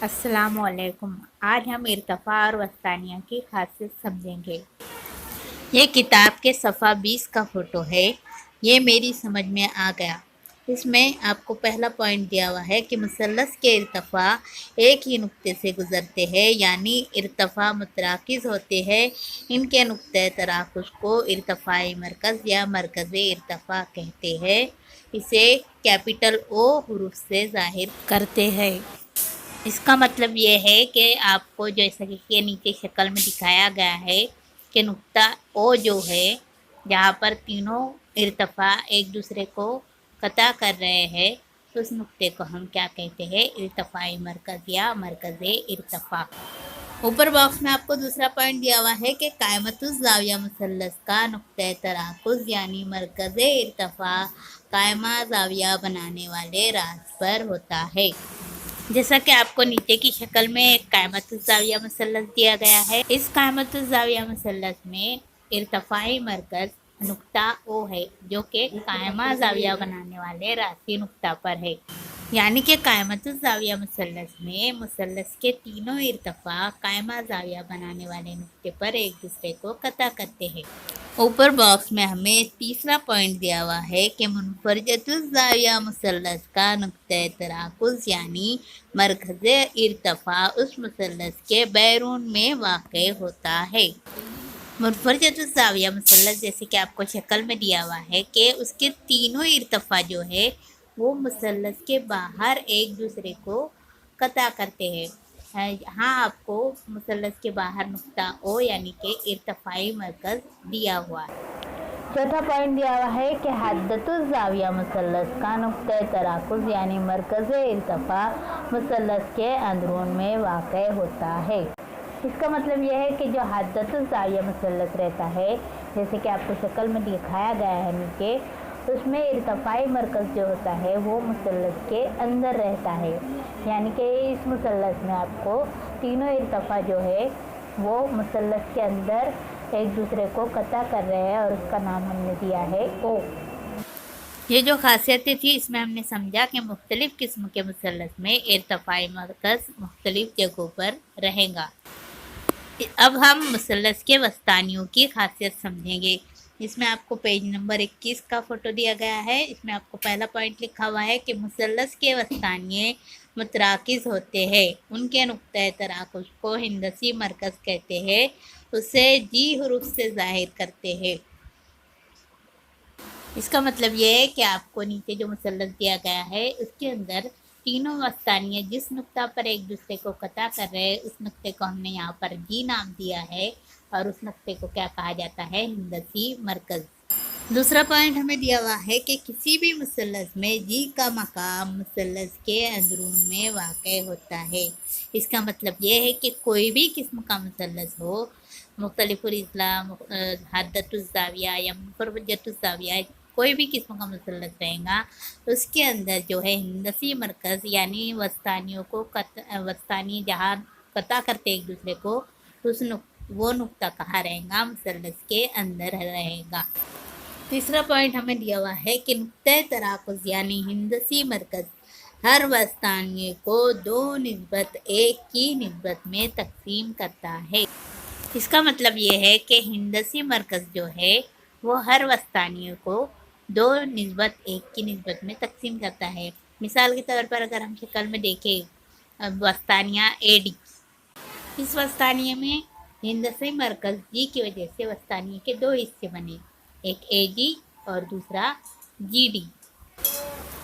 अस्सलाम वालेकुम। आज हम इर्तफ़ा और वस्तानिया की खासियत समझेंगे। ये किताब के सफ़ा 20 का फ़ोटो है। ये मेरी समझ में आ गया। इसमें आपको पहला पॉइंट दिया हुआ है कि मुसल्लस के इर्तफ़ा एक ही नुक्ते से गुज़रते हैं, यानी इर्तफ़ा मुतराकिज़ होते हैं। इनके नुक्ते तराकुश को इर्तफ़ाई मरकज़ या मरकज़ इर्तफ़ा कहते हैं। इसे कैपिटल ओ हरूफ से ज़ाहिर करते हैं। इसका मतलब ये है कि आपको जैसा कि ये नीचे शक्ल में दिखाया गया है कि नुक्ता ओ जो है, जहाँ पर तीनों इर्तफ़ा एक दूसरे को कता कर रहे हैं, उस नुक्ते को हम क्या कहते हैं? इर्तफ़ाई मरकज़ या मरकज़ इर्तफ़ा। ऊपर बॉक्स में आपको दूसरा पॉइंट दिया हुआ है कि कायमतुज़ ज़ाविया मुसल्लस का नुक्ते तराकुज़ यानी मरकज़ इर्तफ़ा कायमा ज़ाविया बनाने वाले राज पर होता है। जैसा कि आपको नीचे की शक्ल में एक कायमतुज़्ज़ाविया मुसल्लस दिया गया है। इस कायमतुज़्ज़ाविया मुसल्लस में इर्तफ़ाई मरकज़ नुक्ता ओ है, जो कि कायमा ज़ाविया बनाने वाले रासी नुक्ता पर है। यानी कि कायमतुज़्ज़ाविया मुसल्लस में मुसल्लस के तीनों इर्तफ़ा कायमा ज़ाविया बनाने वाले नुक्ते पर एक दूसरे को कता करते हैं। ऊपर बॉक्स में हमें तीसरा पॉइंट दिया हुआ है कि मुनफरजतुज़्ज़ाविया मुसल्लस का नुक्ते तराकुज़ यानी मरकज़ इर्तफ़ा उस मुसल्लस के बैरून में वाक़ होता है। मुनफरजतुज़्ज़ाविया मुसल्लस जैसे कि आपको शक्ल में दिया हुआ है कि उसके तीनों इर्तफ़ा जो है वो मुसल्लस के बाहर एक दूसरे को कता करते हैं। यहाँ आपको मुसल्लस के बाहर नुक्ता ओ यानी कि इर्तफ़ाई मरकज़ दिया हुआ है। चौथा पॉइंट दिया हुआ है कि हद्दतुज़्ज़ाविया मुसल्लस का नुक्ते तराकुज़ यानी मरकज़ इर्तफ़ा मुसल्लस के अंदरून में वाक़ होता है। इसका मतलब यह है कि जो हद्दतुज़्ज़ाविया मुसल्लस रहता है, जैसे कि आपको शक्ल में दिखाया गया है नीचे, उसमें इर्तफ़ाई मरकज़ जो होता है वो मुसल्लस के अंदर रहता है। यानी कि इस मुसल्लस में आपको तीनों इर्तफ़ा जो है वो मुसल्लस के अंदर एक दूसरे को कता कर रहे हैं और उसका नाम हमने दिया है ओ। ये जो खासियतें थी इसमें हमने समझा कि मुख्तलिफ़ किस्म के मुसल्लस में इर्तफ़ाई मरकज़ मुख्तलिफ़ जगहों पर रहेगा। अब हम मुसल्लस के वस्तानियों की खासियत समझेंगे। इसमें आपको पेज नंबर 21 का फ़ोटो दिया गया है। इसमें आपको पहला पॉइंट लिखा हुआ है कि मुसल्लस के वस्तानिये मुतराकिज़ होते हैं। उनके नुक्ते तराकुश को हिंदसी मरकज़ कहते हैं। उसे जी हरूफ से ज़ाहिर करते हैं। इसका मतलब ये है कि आपको नीचे जो मुसल्लस दिया गया है उसके अंदर तीनों वस्तानियाँ जिस नुक्ता पर एक दूसरे को कता कर रहे हैं उस नुक्ते को हमने यहाँ पर जी नाम दिया है और उस नुक्ते को क्या कहा जाता है? हिंदसी मरकज़। दूसरा पॉइंट हमें दिया हुआ है कि किसी भी मुसल्लस में जी का मकाम मुसल्लस के अंदरून में वाक़ होता है। इसका मतलब ये है कि कोई भी किस्म का मुसल्लस हो, मुख्तलिफ़ुल इस्लाम, हद्दतुज़्ज़ाविया या मुनफरजतुज़्ज़ाविया, कोई भी किस्म का मुसल्लस रहेगा उसके अंदर जो है हिंदसी मरकज़ यानी वस्तानियों को वस्तानी जहाँ कता करते एक दूसरे को, वो नुक्ता कहाँ रहेगा? मुसल्लस के अंदर रहेगा। तीसरा पॉइंट हमें दिया हुआ है कि नुक्ते तराकुज़ यानी हिंदसी मरकज़ हर वस्तानिये को दो निस्बत एक की निस्बत में तकसीम करता है। इसका मतलब ये है कि हिंदसी मरकज़ जो है वो हर वस्तानिये को दो निस्बत एक की निस्बत में तकसीम करता है। मिसाल के तौर पर अगर हम शक्ल में देखें वस्तानिया ए डी, इस वस्तानिये में हिंदसी मरकज़ जी की वजह से वस्तानिये के दो हिस्से बने, एक ए जी और दूसरा जी डी।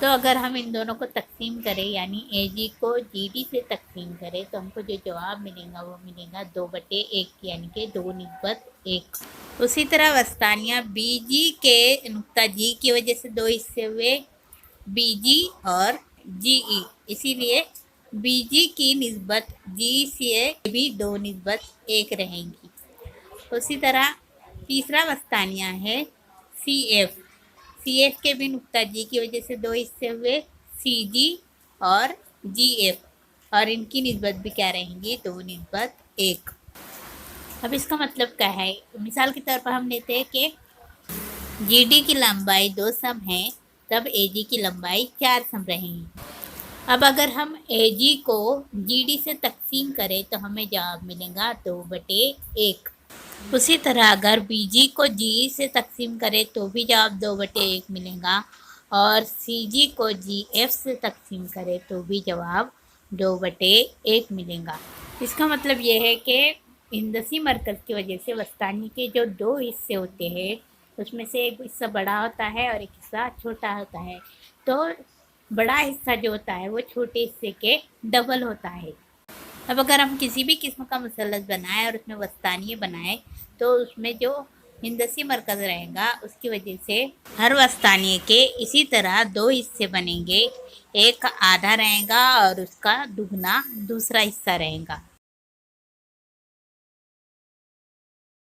तो अगर हम इन दोनों को तकसीम करें यानी ए जी को जी डी से तकसीम करें तो हमको जो जवाब मिलेगा वो मिलेगा 2/1 यानी कि 2 निस्बत 1। उसी तरह वस्तानिया बी जी के नुक्ता जी की वजह से दो हिस्से हुए, बी जी और जी ई, इसीलिए बी जी की निस्बत जी से भी 2 निस्बत 1 रहेंगी। उसी तरह तीसरा वस्तानिया है सी एफ, सी एफ के भी नुक्ता जी की वजह से दो हिस्से हुए, सी जी और जी एफ, और इनकी निस्बत भी क्या रहेंगी? 2 निस्बत 1। अब इसका मतलब क्या है? मिसाल के तौर पर हम लेते हैं कि जी डी की लंबाई 2 सम है, तब ए जी की लंबाई 4 सम रहेंगी। اب اگر ہم اے جی کو جی ڈی سے تقسیم کریں تو ہمیں جواب ملے گا 2/1۔ اسی طرح اگر بی جی کو جی ای سے تقسیم کرے تو بھی جواب 2/1 ملے گا، اور سی جی کو جی ایف سے تقسیم کرے تو بھی جواب 2/1 ملے گا۔ اس کا مطلب یہ ہے کہ ہندسی مرکز کی وجہ سے وسطانی کے جو 2 حصے ہوتے ہیں اس میں سے ایک حصہ بڑا ہوتا ہے اور ایک حصہ چھوٹا ہوتا ہے، تو بڑا حصہ جو ہوتا ہے وہ چھوٹے حصے کے ڈبل ہوتا ہے۔ اب اگر ہم کسی بھی قسم کا مثلث بنائیں اور اس میں وسطانیے بنائیں تو اس میں جو ہندسی مرکز رہے گا اس کی وجہ سے ہر وسطانیے کے اسی طرح 2 حصے بنیں گے، ایک آدھا رہے گا اور اس کا دگنا دوسرا حصہ رہے گا۔